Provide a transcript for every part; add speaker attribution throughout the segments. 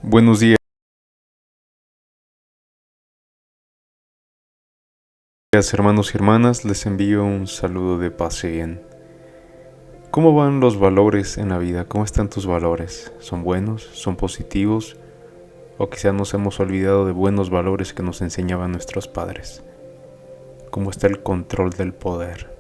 Speaker 1: Buenos días, hermanos y hermanas, les envío un saludo de paz y bien. ¿Cómo van los valores en la vida? ¿Cómo están tus valores? ¿Son buenos? ¿Son positivos? ¿O quizá nos hemos olvidado de buenos valores que nos enseñaban nuestros padres? ¿Cómo está el control del poder?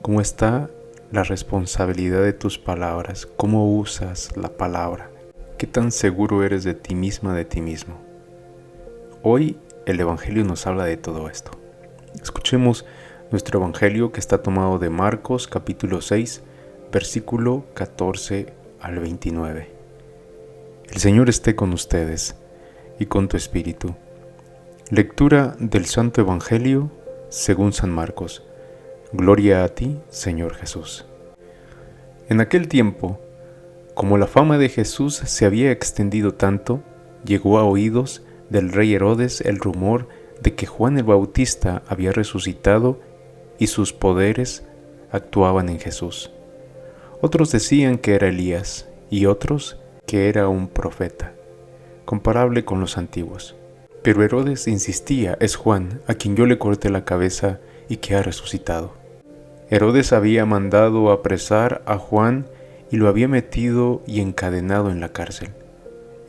Speaker 1: ¿Cómo está la responsabilidad de tus palabras? ¿Cómo usas la palabra? ¿Qué tan seguro eres de ti misma, de ti mismo? Hoy el Evangelio nos habla de todo esto. Escuchemos nuestro Evangelio que está tomado de Marcos capítulo 6, versículo 14 al 29. El Señor esté con ustedes y con tu espíritu. Lectura del Santo Evangelio según San Marcos. Gloria a ti, Señor Jesús. En aquel tiempo, como la fama de Jesús se había extendido tanto, llegó a oídos del rey Herodes el rumor de que Juan el Bautista había resucitado y sus poderes actuaban en Jesús. Otros decían que era Elías y otros que era un profeta, comparable con los antiguos. Pero Herodes insistía: es Juan, a quien yo le corté la cabeza y que ha resucitado. Herodes había mandado apresar a Juan y lo había metido y encadenado en la cárcel.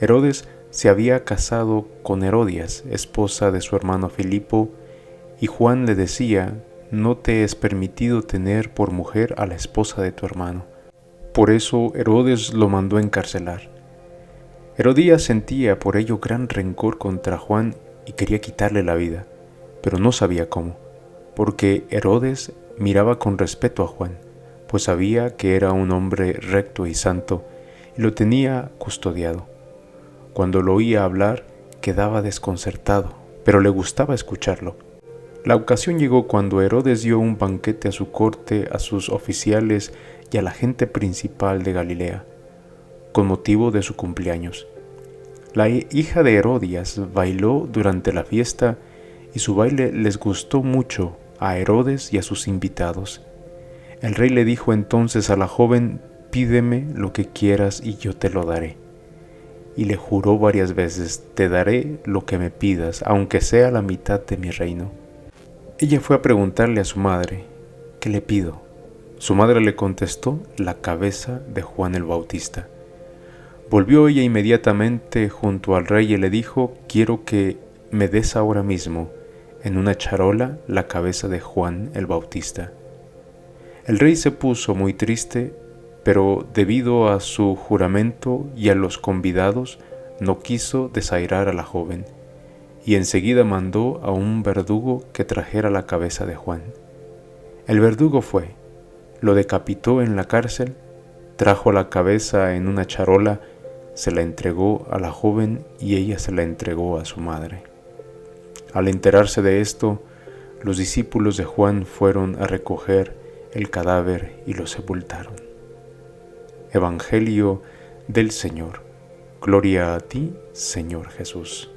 Speaker 1: Herodes se había casado con Herodías, esposa de su hermano Filipo, y Juan le decía: no te es permitido tener por mujer a la esposa de tu hermano. Por eso Herodes lo mandó encarcelar. Herodías sentía por ello gran rencor contra Juan y quería quitarle la vida, pero no sabía cómo, porque Herodes miraba con respeto a Juan, pues sabía que era un hombre recto y santo y lo tenía custodiado. Cuando lo oía hablar, quedaba desconcertado, pero le gustaba escucharlo. La ocasión llegó cuando Herodes dio un banquete a su corte, a sus oficiales y a la gente principal de Galilea, con motivo de su cumpleaños. La hija de Herodías bailó durante la fiesta y su baile les gustó mucho a Herodes y a sus invitados. El rey le dijo entonces a la joven: pídeme lo que quieras y yo te lo daré. Y le juró varias veces: te daré lo que me pidas, aunque sea la mitad de mi reino. Ella fue a preguntarle a su madre: ¿qué le pido? Su madre le contestó: la cabeza de Juan el Bautista. Volvió ella inmediatamente junto al rey y le dijo: quiero que me des ahora mismo, en una charola, la cabeza de Juan el Bautista. El rey se puso muy triste, pero debido a su juramento y a los convidados, no quiso desairar a la joven, y enseguida mandó a un verdugo que trajera la cabeza de Juan. El verdugo fue, lo decapitó en la cárcel, trajo la cabeza en una charola, se la entregó a la joven y ella se la entregó a su madre. Al enterarse de esto, los discípulos de Juan fueron a recoger el cadáver y lo sepultaron. Evangelio del Señor. Gloria a ti, Señor Jesús.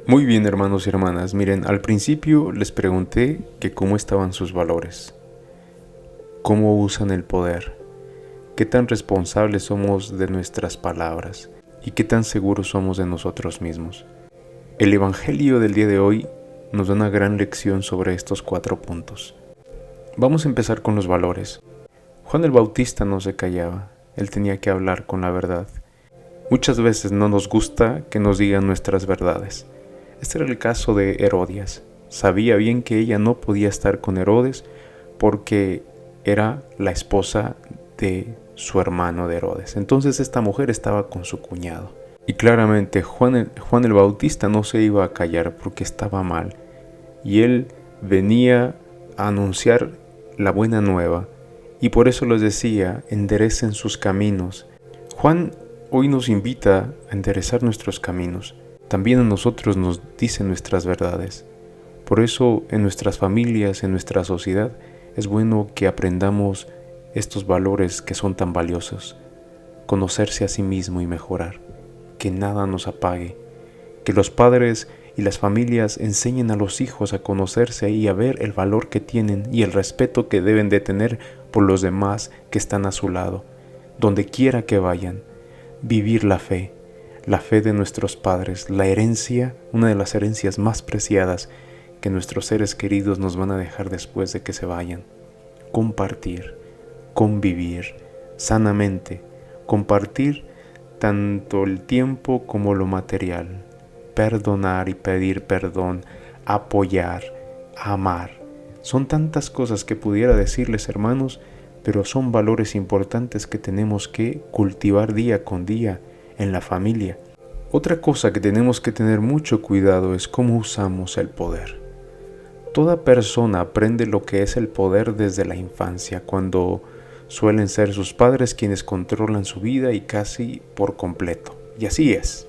Speaker 1: Muy bien, hermanos y hermanas, miren, al principio les pregunté que cómo estaban sus valores, cómo usan el poder, qué tan responsables somos de nuestras palabras y qué tan seguros somos de nosotros mismos. El Evangelio del día de hoy nos da una gran lección sobre estos 4 puntos. Vamos a empezar con los valores. Juan el Bautista no se callaba, él tenía que hablar con la verdad. Muchas veces no nos gusta que nos digan nuestras verdades. Este era el caso de Herodías. Sabía bien que ella no podía estar con Herodes porque era la esposa de su hermano de Herodes. Entonces esta mujer estaba con su cuñado. Y claramente Juan el Bautista no se iba a callar porque estaba mal. Y él venía a anunciar la buena nueva. Y por eso les decía: enderecen sus caminos. Juan hoy nos invita a enderezar nuestros caminos. También a nosotros nos dice nuestras verdades. Por eso en nuestras familias, en nuestra sociedad, es bueno que aprendamos estos valores que son tan valiosos. Conocerse a sí mismo y mejorar. Que nada nos apague. Que los padres y las familias enseñen a los hijos a conocerse y a ver el valor que tienen y el respeto que deben de tener por los demás que están a su lado, donde quiera que vayan. vivir la fe de nuestros padres, la herencia, una de las herencias más preciadas que nuestros seres queridos nos van a dejar después de que se vayan. Compartir, convivir sanamente, compartir tanto el tiempo como lo material, perdonar y pedir perdón, apoyar, amar. Son tantas cosas que pudiera decirles, hermanos, pero son valores importantes que tenemos que cultivar día con día en la familia. Otra cosa que tenemos que tener mucho cuidado es cómo usamos el poder. Toda persona aprende lo que es el poder desde la infancia, cuando suelen ser sus padres quienes controlan su vida y casi por completo. Y así es.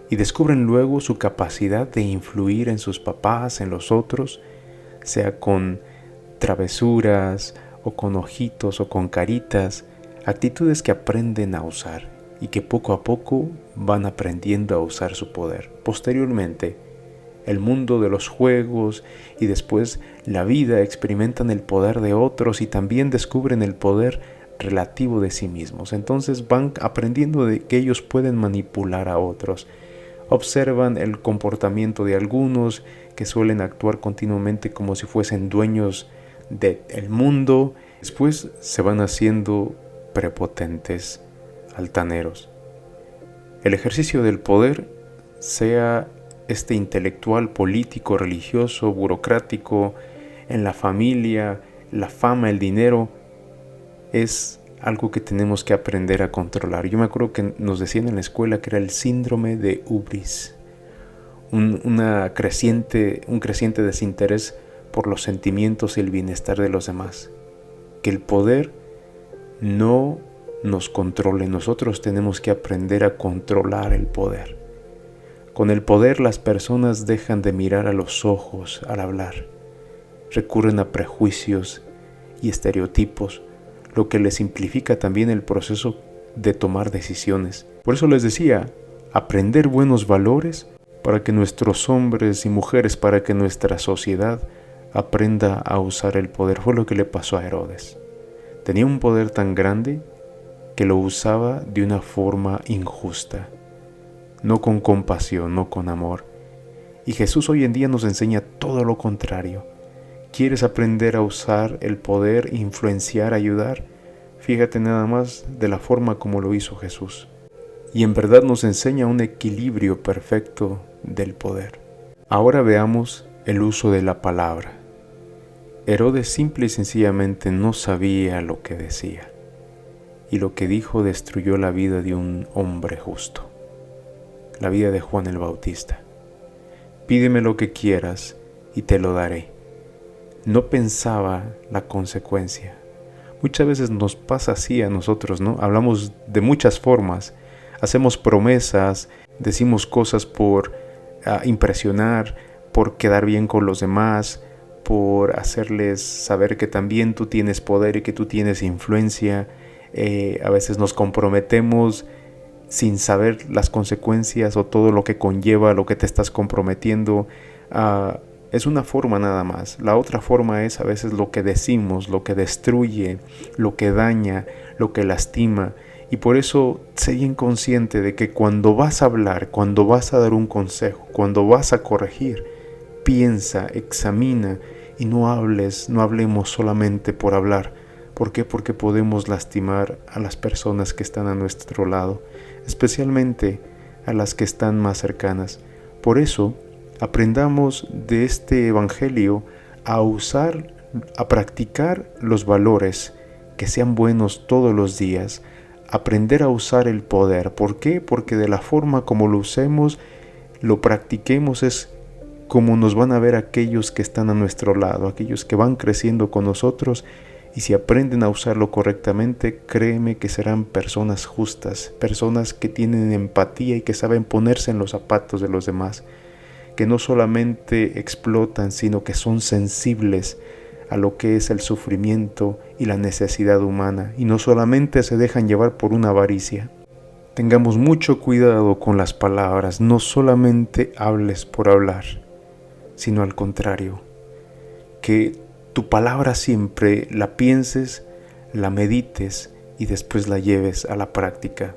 Speaker 1: Y descubren luego su capacidad de influir en sus papás, en los otros, sea con travesuras o con ojitos o con caritas, actitudes que aprenden a usar y que poco a poco van aprendiendo a usar su poder. Posteriormente, el mundo de los juegos y después la vida experimentan el poder de otros y también descubren el poder relativo de sí mismos. Entonces van aprendiendo de que ellos pueden manipular a otros. Observan el comportamiento de algunos que suelen actuar continuamente como si fuesen dueños del mundo. Después se van haciendo prepotentes, altaneros. El ejercicio del poder, sea este intelectual, político, religioso, burocrático, en la familia, la fama, el dinero, es algo que tenemos que aprender a controlar. Yo me acuerdo que nos decían en la escuela que era el síndrome de hubris, un creciente desinterés por los sentimientos y el bienestar de los demás. Que el poder no nos controle, nosotros tenemos que aprender a controlar el poder. Con el poder las personas dejan de mirar a los ojos al hablar, recurren a prejuicios y estereotipos, lo que les simplifica también el proceso de tomar decisiones. Por eso les decía, aprender buenos valores para que nuestros hombres y mujeres, para que nuestra sociedad aprenda a usar el poder. Fue lo que le pasó a Herodes. Tenía un poder tan grande que lo usaba de una forma injusta, no con compasión, no con amor. Y Jesús hoy en día nos enseña todo lo contrario. ¿Quieres aprender a usar el poder, influenciar, ayudar? Fíjate nada más de la forma como lo hizo Jesús. Y en verdad nos enseña un equilibrio perfecto del poder. Ahora veamos el uso de la palabra. Herodes simple y sencillamente no sabía lo que decía. Y lo que dijo destruyó la vida de un hombre justo. La vida de Juan el Bautista. Pídeme lo que quieras y te lo daré. No pensaba la consecuencia. Muchas veces nos pasa así a nosotros, ¿no? Hablamos de muchas formas. Hacemos promesas, decimos cosas por impresionar, por quedar bien con los demás, por hacerles saber que también tú tienes poder y que tú tienes influencia. A veces nos comprometemos sin saber las consecuencias o todo lo que conlleva lo que te estás comprometiendo. Es una forma nada más. La otra forma es a veces lo que decimos, lo que destruye, lo que daña, lo que lastima. Y por eso sé bien consciente de que cuando vas a hablar, cuando vas a dar un consejo, cuando vas a corregir, piensa, examina y no hablemos solamente por hablar. ¿Por qué? Porque podemos lastimar a las personas que están a nuestro lado, especialmente a las que están más cercanas. Por eso, aprendamos de este evangelio a practicar los valores que sean buenos todos los días, aprender a usar el poder. ¿Por qué? Porque de la forma como lo usemos, lo practiquemos, es como nos van a ver aquellos que están a nuestro lado, aquellos que van creciendo con nosotros. Y si aprenden a usarlo correctamente, créeme que serán personas justas, personas que tienen empatía y que saben ponerse en los zapatos de los demás, que no solamente explotan, sino que son sensibles a lo que es el sufrimiento y la necesidad humana, y no solamente se dejan llevar por una avaricia. Tengamos mucho cuidado con las palabras, no solamente hables por hablar, sino al contrario, que tu palabra siempre la pienses, la medites y después la lleves a la práctica.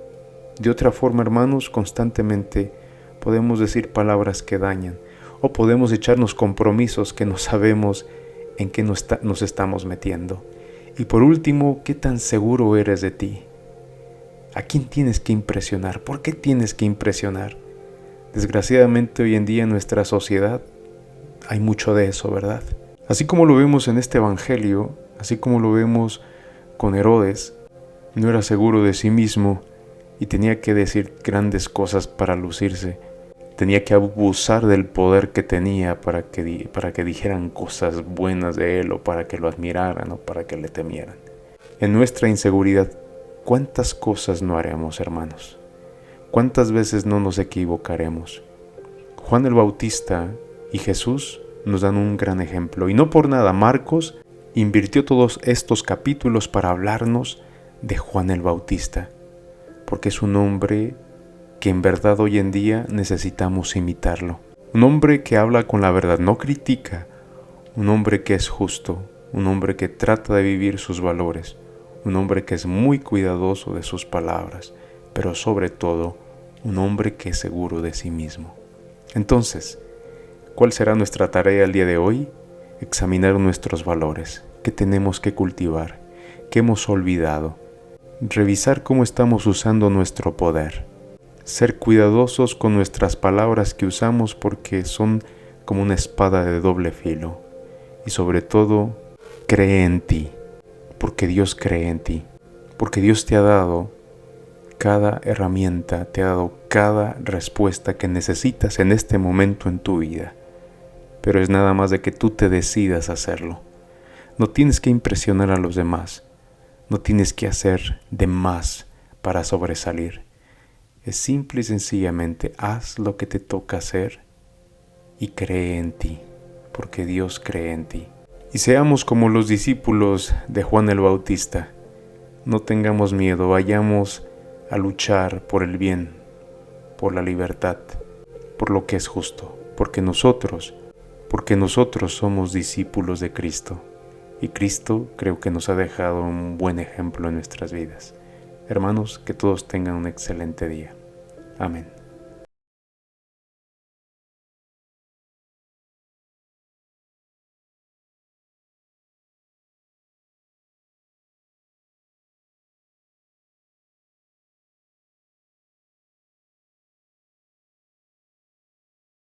Speaker 1: De otra forma, hermanos, constantemente podemos decir palabras que dañan, o podemos echarnos compromisos que no sabemos en qué nos estamos metiendo. Y por último, ¿qué tan seguro eres de ti? ¿A quién tienes que impresionar? ¿Por qué tienes que impresionar? Desgraciadamente hoy en día en nuestra sociedad hay mucho de eso, ¿verdad? Así como lo vemos en este evangelio, así como lo vemos con Herodes, no era seguro de sí mismo y tenía que decir grandes cosas para lucirse. Tenía que abusar del poder que tenía para que dijeran cosas buenas de él, o para que lo admiraran, o para que le temieran. En nuestra inseguridad, ¿cuántas cosas no haremos, hermanos? ¿Cuántas veces no nos equivocaremos? Juan el Bautista y Jesús nos dan un gran ejemplo. Y no por nada, Marcos invirtió todos estos capítulos para hablarnos de Juan el Bautista, porque es un hombre que en verdad hoy en día necesitamos imitarlo. Un hombre que habla con la verdad, no critica. Un hombre que es justo, un hombre que trata de vivir sus valores, un hombre que es muy cuidadoso de sus palabras, pero sobre todo, un hombre que es seguro de sí mismo. Entonces, ¿cuál será nuestra tarea el día de hoy? Examinar nuestros valores, qué tenemos que cultivar, qué hemos olvidado, revisar cómo estamos usando nuestro poder, ser cuidadosos con nuestras palabras que usamos porque son como una espada de doble filo. Y sobre todo, cree en ti, porque Dios cree en ti, porque Dios te ha dado cada herramienta, te ha dado cada respuesta que necesitas en este momento en tu vida. Pero es nada más de que tú te decidas hacerlo. No tienes que impresionar a los demás, no tienes que hacer de más para sobresalir. Es simple y sencillamente haz lo que te toca hacer y cree en ti, porque Dios cree en ti. Y seamos como los discípulos de Juan el Bautista. No tengamos miedo, vayamos a luchar por el bien, por la libertad, por lo que es justo, porque nosotros somos discípulos de Cristo. Y Cristo creo que nos ha dejado un buen ejemplo en nuestras vidas. Hermanos, que todos tengan un excelente día. Amén.